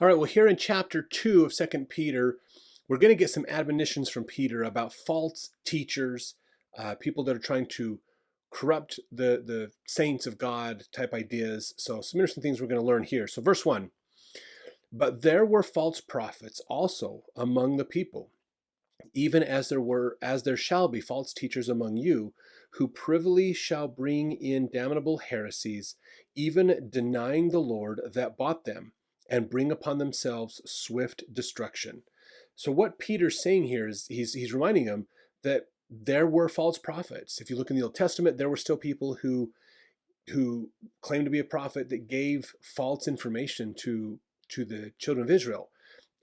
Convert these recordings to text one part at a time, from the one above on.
All right, well, here in chapter 2 of Second Peter, we're going to get some admonitions from Peter about false teachers, people that are trying to corrupt the saints of God type ideas. So some interesting things we're going to learn here. So verse 1, but there were false prophets also among the people, even as there shall be false teachers among you, who privily shall bring in damnable heresies, even denying the Lord that bought them, and bring upon themselves swift destruction. So what Peter's saying here is he's reminding them that there were false prophets. If you look in the Old Testament, there were still people who claimed to be a prophet that gave false information to the children of Israel.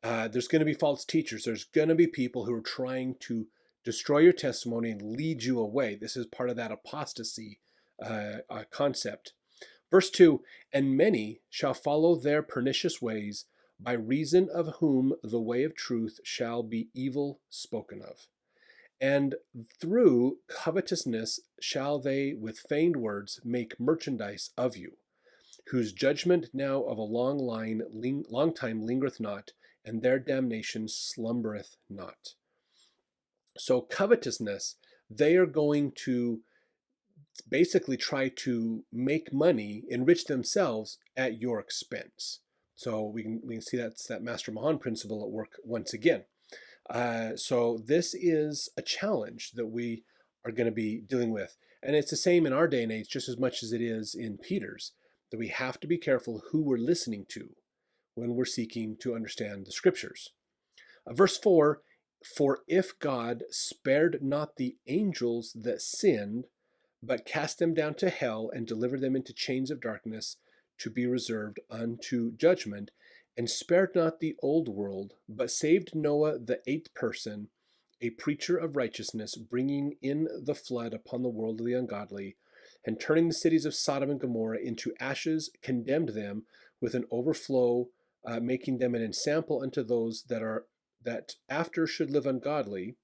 There's going to be false teachers. There's going to be people who are trying to destroy your testimony and lead you away. This is part of that apostasy concept. Verse 2, and many shall follow their pernicious ways, by reason of whom the way of truth shall be evil spoken of. And through covetousness shall they with feigned words make merchandise of you, whose judgment now of a long time lingereth not, and their damnation slumbereth not. So covetousness, they are going to basically try to make money, enrich themselves at your expense. So we can see that's that Master Mahan principle at work once again. So this is a challenge that we are going to be dealing with. And it's the same in our day and age, just as much as it is in Peter's, that we have to be careful who we're listening to when we're seeking to understand the scriptures. Verse 4, for if God spared not the angels that sinned, but cast them down to hell and delivered them into chains of darkness to be reserved unto judgment, and spared not the old world, but saved Noah the eighth person, a preacher of righteousness, bringing in the flood upon the world of the ungodly, and turning the cities of Sodom and Gomorrah into ashes, condemned them with an overflow, making them an ensample unto those that after should live ungodly,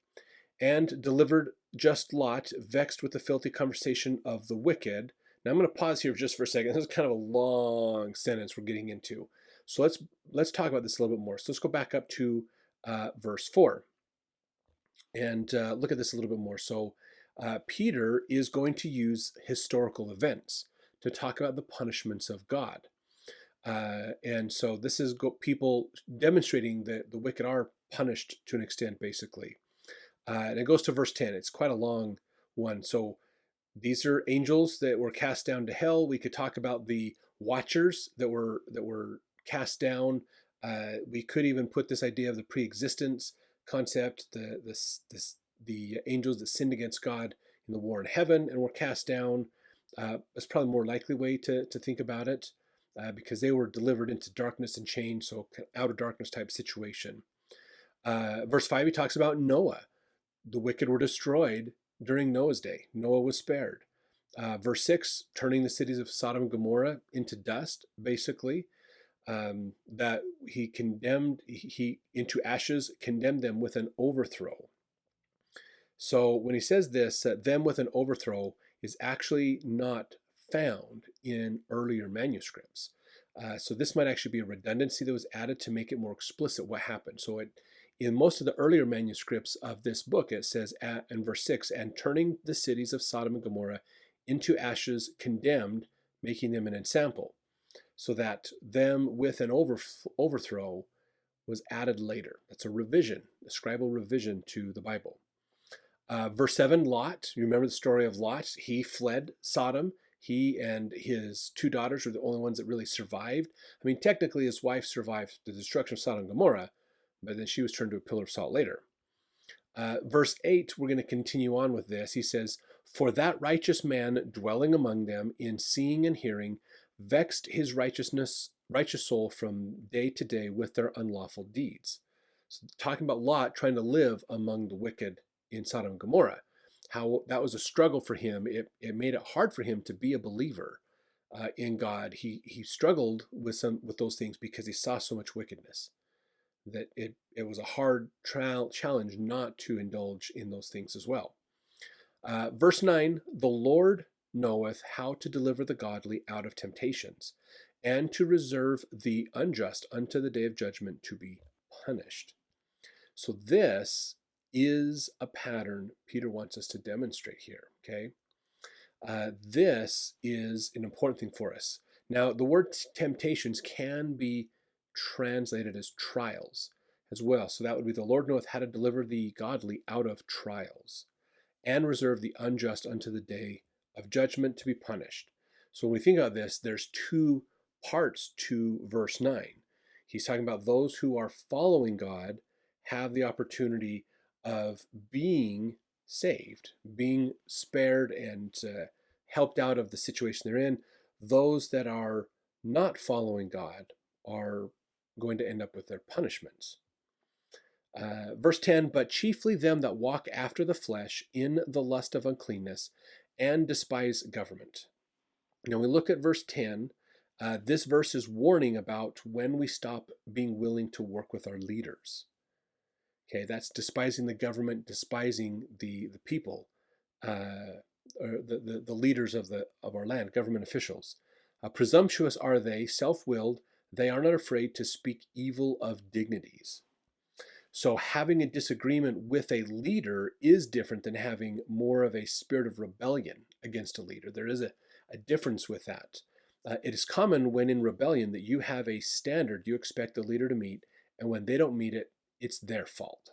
and delivered just Lot, vexed with the filthy conversation of the wicked. Now I'm going to pause here just for a second. This is kind of a long sentence we're getting into. So let's talk about this a little bit more. So let's go back up to verse 4 and look at this a little bit more. So Peter is going to use historical events to talk about the punishments of God. And so this is people demonstrating that the wicked are punished to an extent, basically. And it goes to verse 10. It's quite a long one. So these are angels that were cast down to hell. We could talk about the watchers that were cast down. We could even put this idea of the pre-existence concept, the angels that sinned against God in the war in heaven and were cast down. That's probably a more likely way to think about it, because they were delivered into darkness and chains, so outer darkness type situation. Verse 5, he talks about Noah. The wicked were destroyed during Noah's day. Noah was spared. Verse 6, turning the cities of Sodom and Gomorrah into dust, basically. That he into ashes, condemned them with an overthrow. So when he says this, them with an overthrow is actually not found in earlier manuscripts. So this might actually be a redundancy that was added to make it more explicit what happened. So in most of the earlier manuscripts of this book, it says in verse 6, and turning the cities of Sodom and Gomorrah into ashes, condemned, making them an ensample. So that them with an overthrow was added later. That's a revision, a scribal revision to the Bible. Verse 7, Lot. You remember the story of Lot? He fled Sodom. He and his two daughters were the only ones that really survived. I mean, technically his wife survived the destruction of Sodom and Gomorrah, but then she was turned to a pillar of salt later. Verse 8, we're going to continue on with this. He says, for that righteous man dwelling among them in seeing and hearing vexed his righteous soul from day to day with their unlawful deeds. So talking about Lot trying to live among the wicked in Sodom and Gomorrah, how that was a struggle for him. It made it hard for him to be a believer in God. He struggled with those things because he saw so much wickedness that it was a hard challenge not to indulge in those things as well. Verse 9, the Lord knoweth how to deliver the godly out of temptations, and to reserve the unjust unto the day of judgment to be punished. So this is a pattern Peter wants us to demonstrate here, okay? This is an important thing for us. Now, the word temptations can be translated as trials as well. So that would be the Lord knoweth how to deliver the godly out of trials and reserve the unjust unto the day of judgment to be punished. So when we think about this, there's two parts to verse 9. He's talking about those who are following God have the opportunity of being saved, being spared and helped out of the situation they're in. Those that are not following God are going to end up with their punishments. Verse 10, but chiefly them that walk after the flesh in the lust of uncleanness and despise government. Now we look at verse 10. This verse is warning about when we stop being willing to work with our leaders. Okay, that's despising the government, despising the people, or the leaders of our land, government officials. Presumptuous are they, self-willed. They are not afraid to speak evil of dignities. So having a disagreement with a leader is different than having more of a spirit of rebellion against a leader. There is a difference with that. It is common when in rebellion that you have a standard you expect the leader to meet, and when they don't meet it, it's their fault.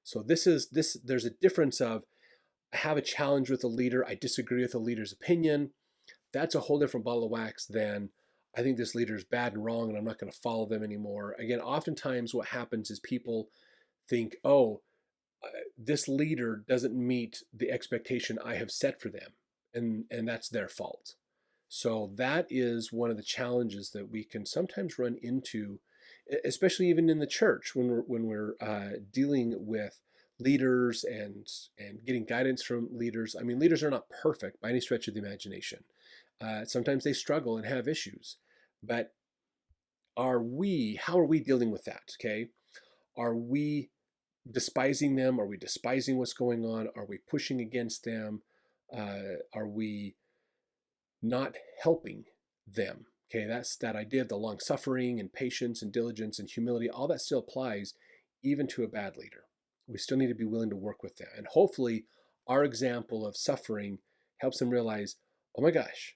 So there's a difference of, I have a challenge with a leader, I disagree with the leader's opinion. That's a whole different ball of wax than, I think this leader is bad and wrong and I'm not going to follow them anymore. Again, oftentimes what happens is people think, oh, this leader doesn't meet the expectation I have set for them, and that's their fault. So that is one of the challenges that we can sometimes run into, especially even in the church when we're dealing with leaders and getting guidance from leaders. I mean, leaders are not perfect by any stretch of the imagination. Sometimes they struggle and have issues, but how are we dealing with that? Okay, are we despising them? Are we despising what's going on? Are we pushing against them? Are we not helping them? Okay, that's that idea of the long suffering and patience and diligence and humility. All that still applies even to a bad leader. We still need to be willing to work with them. And hopefully our example of suffering helps them realize, oh my gosh,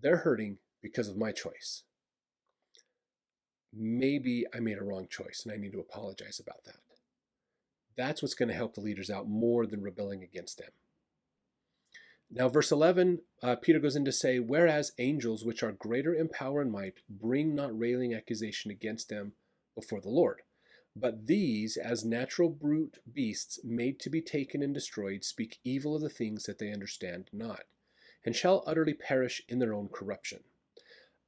they're hurting because of my choice. Maybe I made a wrong choice and I need to apologize about that. That's what's going to help the leaders out more than rebelling against them. Now, verse 11, Peter goes in to say, whereas angels, which are greater in power and might, bring not railing accusation against them before the Lord. But these, as natural brute beasts made to be taken and destroyed, speak evil of the things that they understand not, and shall utterly perish in their own corruption.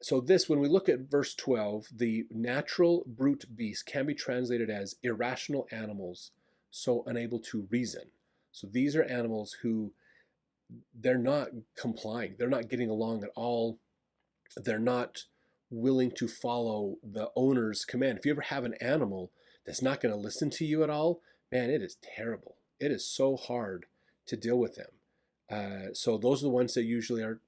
So this, when we look at verse 12, the natural brute beast can be translated as irrational animals, so unable to reason. So these are animals who, they're not complying. They're not getting along at all. They're not willing to follow the owner's command. If you ever have an animal that's not going to listen to you at all, man, it is terrible. It is so hard to deal with them. So those are the ones that usually are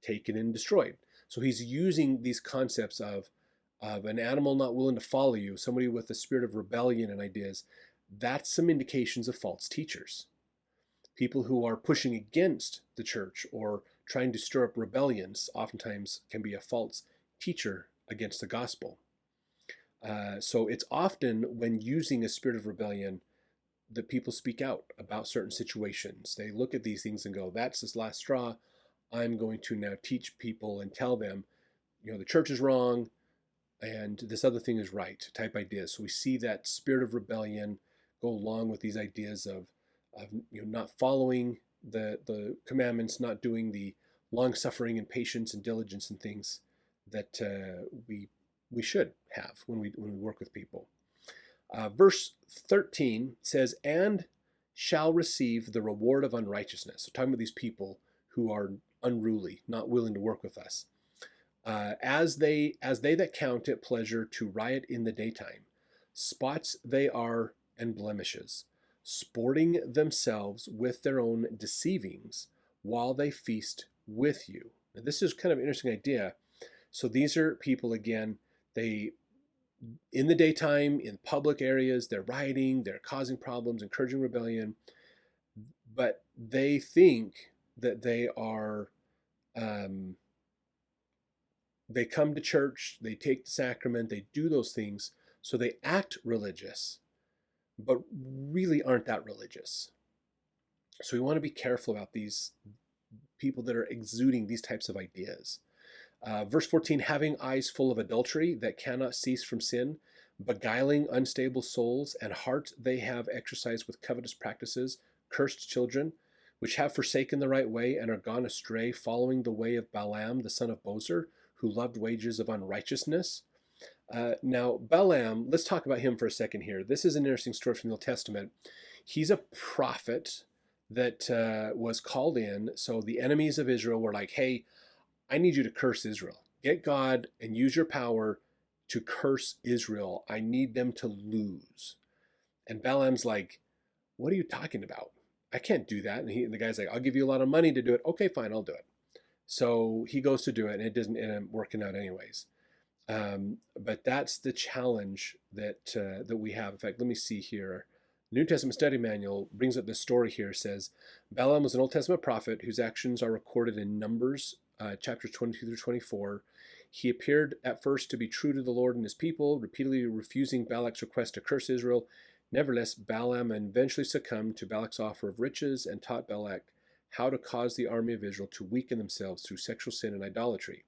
taken and destroyed. So he's using these concepts of an animal not willing to follow you, somebody with a spirit of rebellion and ideas. That's some indications of false teachers. People who are pushing against the church or trying to stir up rebellions oftentimes can be a false teacher against the gospel. So it's often when using a spirit of rebellion that people speak out about certain situations. They look at these things and go, that's this last straw. I'm going to now teach people and tell them, the church is wrong and this other thing is right, type ideas. So we see that spirit of rebellion go along with these ideas of not following the commandments, not doing the long suffering and patience and diligence and things that we should have when we work with people. Verse 13 says, and shall receive the reward of unrighteousness. So talking about these people who are unruly, not willing to work with us. As they that count it pleasure to riot in the daytime, spots they are and blemishes, sporting themselves with their own deceivings while they feast with you. Now, this is kind of an interesting idea. So these are people, again, they, in the daytime, in public areas, they're rioting, they're causing problems, encouraging rebellion, but they think that they are, they come to church, they take the sacrament, they do those things, so they act religious, but really aren't that religious. So we want to be careful about these people that are exuding these types of ideas. Verse 14, having eyes full of adultery that cannot cease from sin, beguiling unstable souls, and heart they have exercised with covetous practices, cursed children, which have forsaken the right way and are gone astray, following the way of Balaam, the son of Bozer, who loved wages of unrighteousness. Now, Balaam, let's talk about him for a second here. This is an interesting story from the Old Testament. He's a prophet that was called in. So the enemies of Israel were like, hey, I need you to curse Israel. Get God and use your power to curse Israel. I need them to lose. And Balaam's like, what are you talking about? I can't do that. And the guy's like, I'll give you a lot of money to do it. Okay, fine, I'll do it. So he goes to do it, and it doesn't end up working out anyways. But that's the challenge that we have. In fact, let me see here. New Testament Study Manual brings up this story here. It says, Balaam was an Old Testament prophet whose actions are recorded in Numbers chapters 22 through 24. He appeared at first to be true to the Lord and his people, repeatedly refusing Balak's request to curse Israel. Nevertheless, Balaam eventually succumbed to Balak's offer of riches and taught Balak how to cause the army of Israel to weaken themselves through sexual sin and idolatry.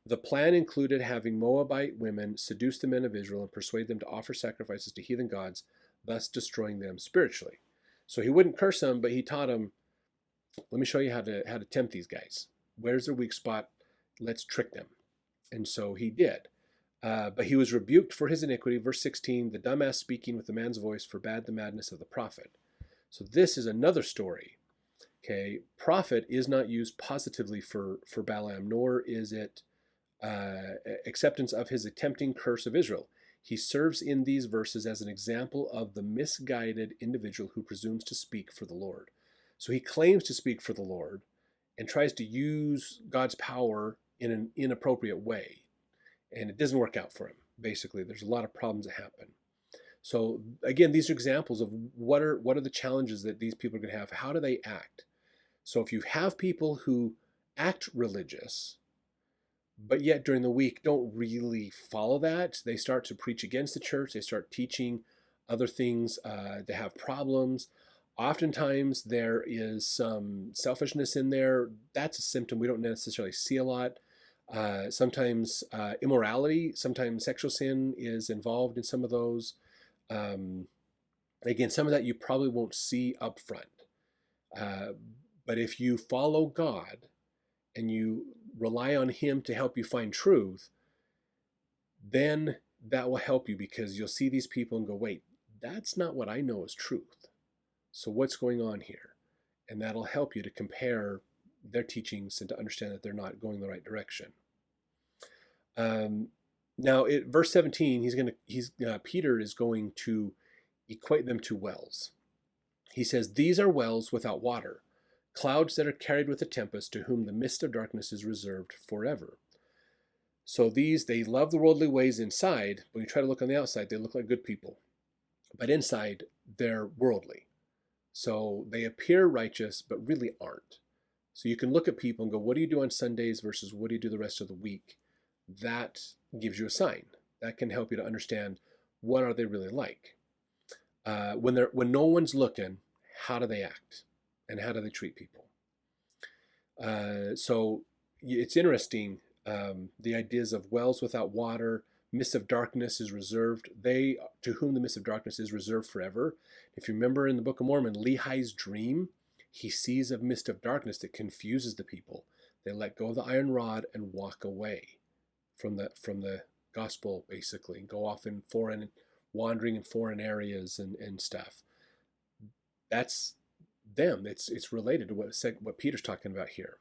The plan included having Moabite women seduce the men of Israel and persuade them to offer sacrifices to heathen gods, thus destroying them spiritually. So he wouldn't curse them, but he taught them, let me show you how to tempt these guys. Where's their weak spot? Let's trick them. And so he did. But he was rebuked for his iniquity. Verse 16, the dumbass speaking with the man's voice forbade the madness of the prophet. So this is another story. Okay, prophet is not used positively for Balaam, nor is it acceptance of his attempting curse of Israel. He serves in these verses as an example of the misguided individual who presumes to speak for the Lord. So he claims to speak for the Lord and tries to use God's power in an inappropriate way. And it doesn't work out for him, basically. There's a lot of problems that happen. So again, these are examples of what are the challenges that these people are going to have. How do they act? So if you have people who act religious, but yet during the week don't really follow that, they start to preach against the church, they start teaching other things, they have problems. Oftentimes there is some selfishness in there. That's a symptom we don't necessarily see a lot. Sometimes immorality, sometimes sexual sin is involved in some of those. Again, some of that you probably won't see up front. But if you follow God and you rely on him to help you find truth, then that will help you, because you'll see these people and go, wait, that's not what I know as truth. So what's going on here? And that'll help you to compare their teachings and to understand that they're not going the right direction. Now, verse 17, Peter is going to equate them to wells. He says, these are wells without water, clouds that are carried with a tempest, to whom the mist of darkness is reserved forever. So they love the worldly ways inside. When you try to look on the outside, they look like good people. But inside, they're worldly. So they appear righteous, but really aren't. So you can look at people and go, what do you do on Sundays versus what do you do the rest of the week? That gives you a sign. That can help you to understand, what are they really like? When no one's looking, how do they act? And how do they treat people? So it's interesting, the ideas of wells without water, mist of darkness is reserved. They to whom the mist of darkness is reserved forever. If you remember in the Book of Mormon, Lehi's dream, he sees a mist of darkness that confuses the people. They let go of the iron rod and walk away from the gospel, basically, and go off in wandering in foreign areas and stuff. That's them. It's related to what Peter's talking about here.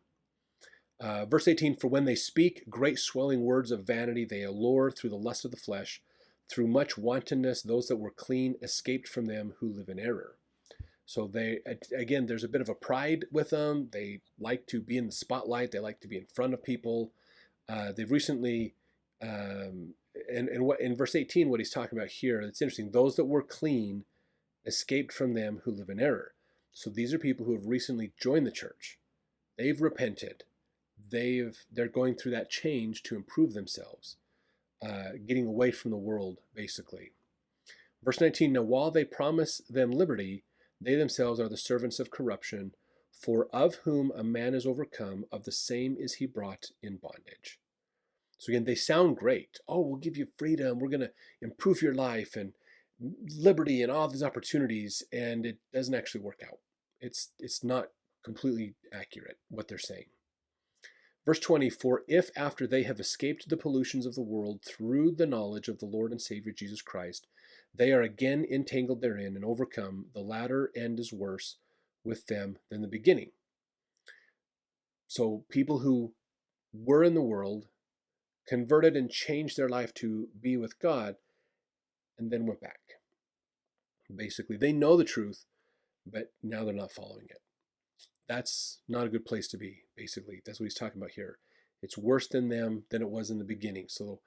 Verse 18, for when they speak great swelling words of vanity, they allure through the lust of the flesh. Through much wantonness, those that were clean escaped from them who live in error. So there's a bit of a pride with them. They like to be in the spotlight. They like to be in front of people. They've recently, and what in verse 18, what he's talking about here, it's interesting. Those that were clean escaped from them who live in error. So these are people who have recently joined the church. They've repented. They're going through that change to improve themselves, getting away from the world, basically. Verse 19, now while they promise them liberty, they themselves are the servants of corruption, for of whom a man is overcome, of the same is he brought in bondage. So again, they sound great. Oh, we'll give you freedom. We're going to improve your life and liberty and all these opportunities. And it doesn't actually work out. It's not completely accurate what they're saying. Verse 20, for if after they have escaped the pollutions of the world through the knowledge of the Lord and Savior Jesus Christ, they are again entangled therein and overcome, the latter end is worse with them than the beginning. So people who were in the world, converted and changed their life to be with God, and then went back. Basically, they know the truth, but now they're not following it. That's not a good place to be, basically. That's what he's talking about here. It's worse than them than it was in the beginning. So,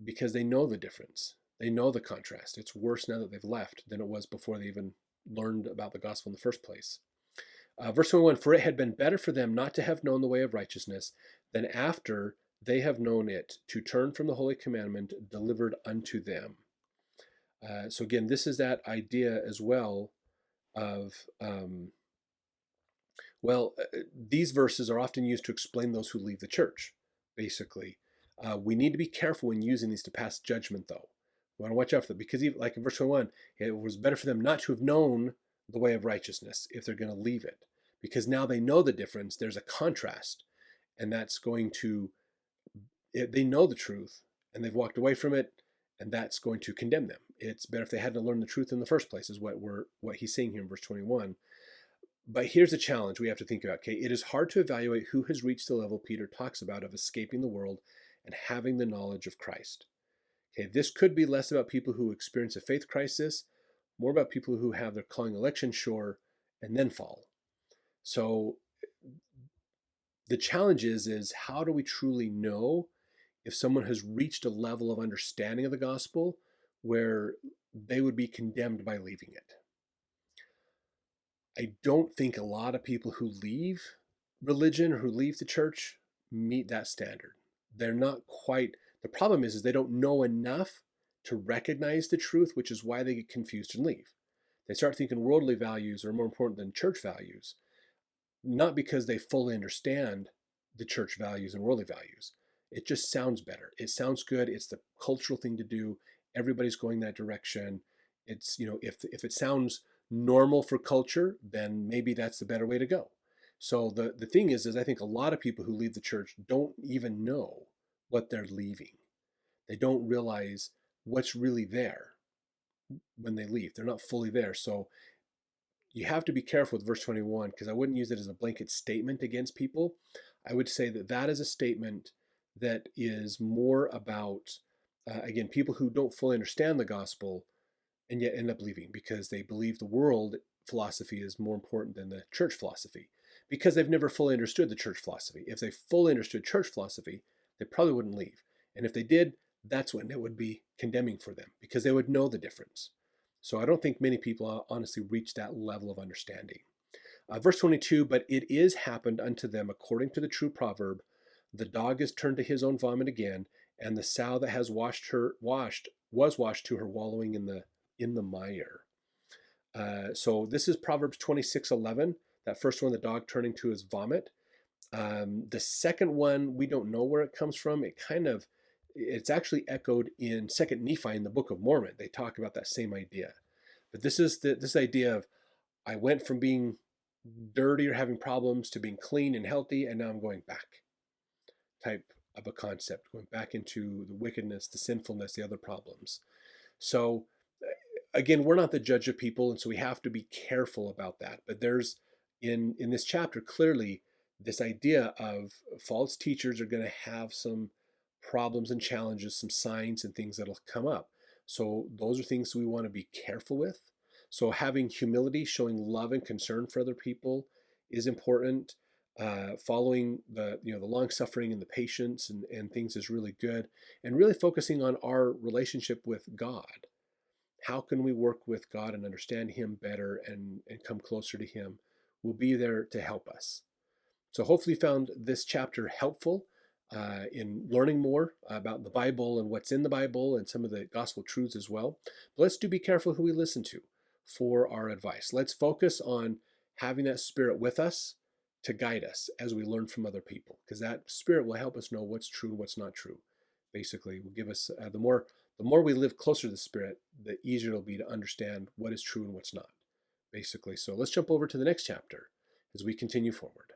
because they know the difference, they know the contrast. It's worse now that they've left than it was before they even learned about the gospel in the first place. Verse 21, for it had been better for them not to have known the way of righteousness than after they have known it, to turn from the holy commandment delivered unto them. So again, this is that idea as well of, these verses are often used to explain those who leave the church, basically. We need to be careful when using these to pass judgment, though. We want to watch out for that, because even, like in verse 21, it was better for them not to have known the way of righteousness if they're going to leave it, because now they know the difference. There's a contrast, and that's going to, they know the truth and they've walked away from it, and that's going to condemn them. It's better if they hadn't learned the truth in the first place, is what he's saying here in verse 21. But here's a challenge we have to think about. Okay, it is hard to evaluate who has reached the level Peter talks about of escaping the world and having the knowledge of Christ. Okay, this could be less about people who experience a faith crisis, more about people who have their calling election sure and then fall. So the challenge is how do we truly know if someone has reached a level of understanding of the gospel where they would be condemned by leaving it? I don't think a lot of people who leave religion or who leave the church meet that standard. They're not quite, the problem is they don't know enough to recognize the truth, which is why they get confused and leave. They start thinking worldly values are more important than church values, not because they fully understand the church values and worldly values. It just sounds better. It sounds good. It's the cultural thing to do. Everybody's going that direction. It's, if it sounds normal for culture, then maybe that's the better way to go. So the thing is I think a lot of people who leave the church don't even know what they're leaving. They don't realize what's really there when they leave. They're not fully there. So you have to be careful with verse 21, because I wouldn't use it as a blanket statement against people. I would say that is a statement that is more about, again, people who don't fully understand the gospel and yet end up leaving because they believe the world philosophy is more important than the church philosophy, because they've never fully understood the church philosophy. If they fully understood church philosophy, they probably wouldn't leave. And if they did, that's when it would be condemning for them, because they would know the difference. So I don't think many people honestly reach that level of understanding. Verse 22, but it is happened unto them according to the true proverb, the dog is turned to his own vomit again, and the sow that has washed to her wallowing in the mire. So this is Proverbs 26:11. That first one, the dog turning to his vomit. The second one, we don't know where it comes from. It's actually echoed in 2nd Nephi in the Book of Mormon. They talk about that same idea. But this is this idea of, I went from being dirty or having problems to being clean and healthy, and now I'm going back, type of a concept, going back into the wickedness, the sinfulness, the other problems. So again, we're not the judge of people, and so we have to be careful about that. But there's, in this chapter, clearly this idea of false teachers are going to have some problems and challenges, some signs and things that'll come up. So those are things we want to be careful with. So having humility, showing love and concern for other people is important. following the long suffering and the patience and things is really good, and really focusing on our relationship with God. How can we work with God and understand Him better and come closer to Him? Will be there to help us. So hopefully you found this chapter helpful in learning more about the Bible and what's in the Bible and some of the gospel truths as well. But let's be careful who we listen to for our advice. Let's focus on having that Spirit with us to guide us as we learn from other people, because that Spirit will help us know what's true and what's not true. Basically, will give us the more we live closer to the Spirit, the easier it'll be to understand what is true and what's not. Basically, so let's jump over to the next chapter as we continue forward.